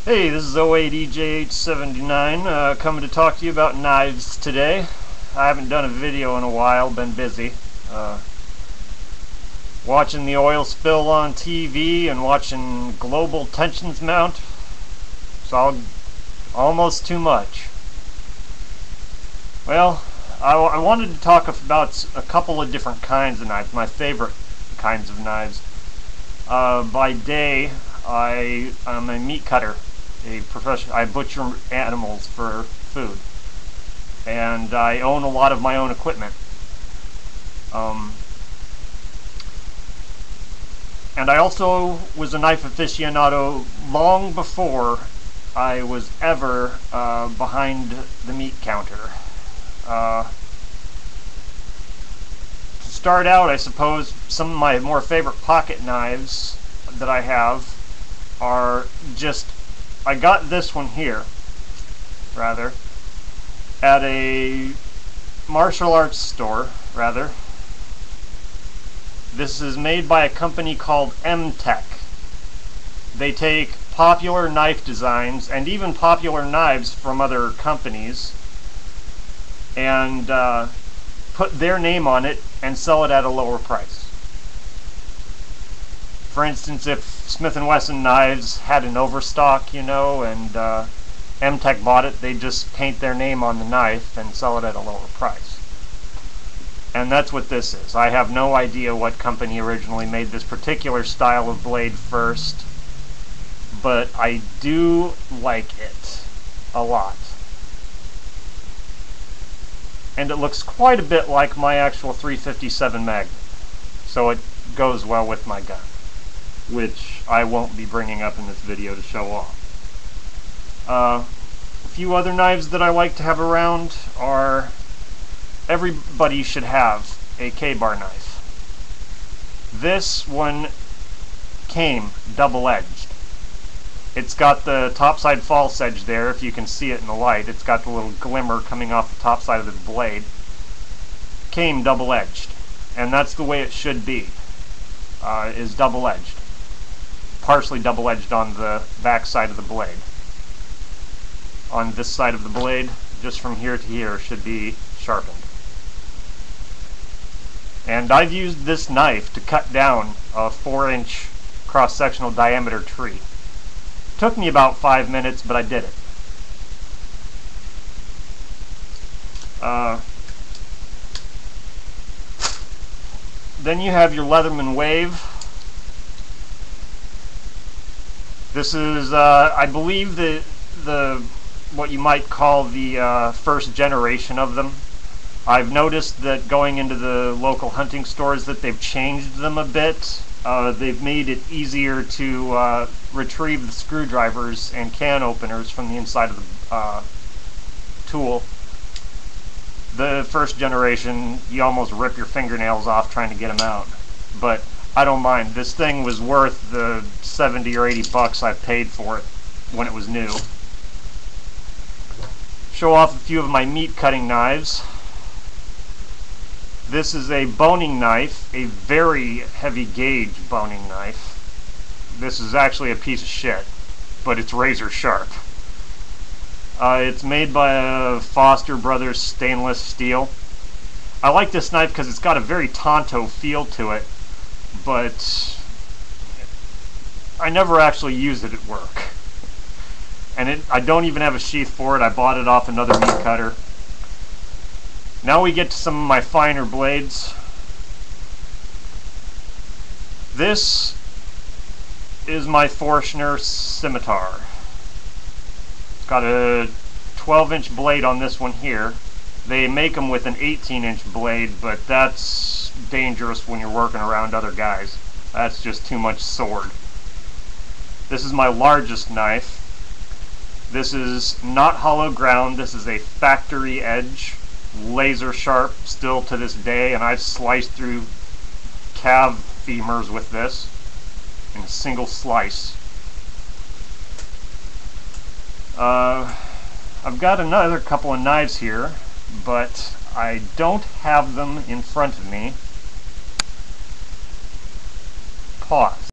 Hey, this is 08EJ879 coming to talk to you about knives today. I haven't done a video in a while, been busy. Watching the oil spill on TV and watching global tensions mount. It's all almost too much. Well, I wanted to talk about a couple of different kinds of knives, my favorite kinds of knives. By day, I'm a meat cutter. I butcher animals for food, and I own a lot of my own equipment. And I also was a knife aficionado long before I was ever behind the meat counter. To start out, I suppose some of my more favorite pocket knives that I have are just, I got this one here, rather, at a martial arts store, rather. This is made by a company called M-Tech. They take popular knife designs and even popular knives from other companies and put their name on it and sell it at a lower price. For instance, if Smith & Wesson knives had an overstock, and M-Tech bought it, they just paint their name on the knife and sell it at a lower price. And that's what this is. I have no idea what company originally made this particular style of blade first, but I do like it a lot. And it looks quite a bit like my actual .357 Magnum, so it goes well with my gun, which I won't be bringing up in this video to show off. A few other knives that I like to have around are, everybody should have a K-bar knife. This one came double-edged. It's got the topside false edge there, if you can see it in the light. It's got the little glimmer coming off the top side of the blade. Came double-edged, and that's the way it should be, is double-edged. Partially double-edged on the back side of the blade. On this side of the blade, just from here to here, should be sharpened. And I've used this knife to cut down a 4-inch cross-sectional diameter tree. Took me about 5 minutes, but I did it. Then you have your Leatherman Wave. This is, I believe, what you might call the first generation of them. I've noticed that going into the local hunting stores that they've changed them a bit. They've made it easier to retrieve the screwdrivers and can openers from the inside of the tool. The first generation, you almost rip your fingernails off trying to get them out. But I don't mind. This thing was worth the 70 or 80 bucks I paid for it when it was new. Show off a few of my meat cutting knives. This is a boning knife, a very heavy gauge boning knife. This is actually a piece of shit, but it's razor sharp. It's made by Foster Brothers stainless steel. I like this knife because it's got a very Tonto feel to it, but I never actually use it at work. And I don't even have a sheath for it. I bought it off another meat cutter. Now we get to some of my finer blades. This is my Forstner Scimitar. It's got a 12-inch blade on this one here. They make them with an 18-inch blade, but that's dangerous when you're working around other guys. That's just too much sword. This is my largest knife. This is not hollow ground. This is a factory edge. Laser sharp still to this day, and I've sliced through calf femurs with this in a single slice. I've got another couple of knives here, but I don't have them in front of me. Pause.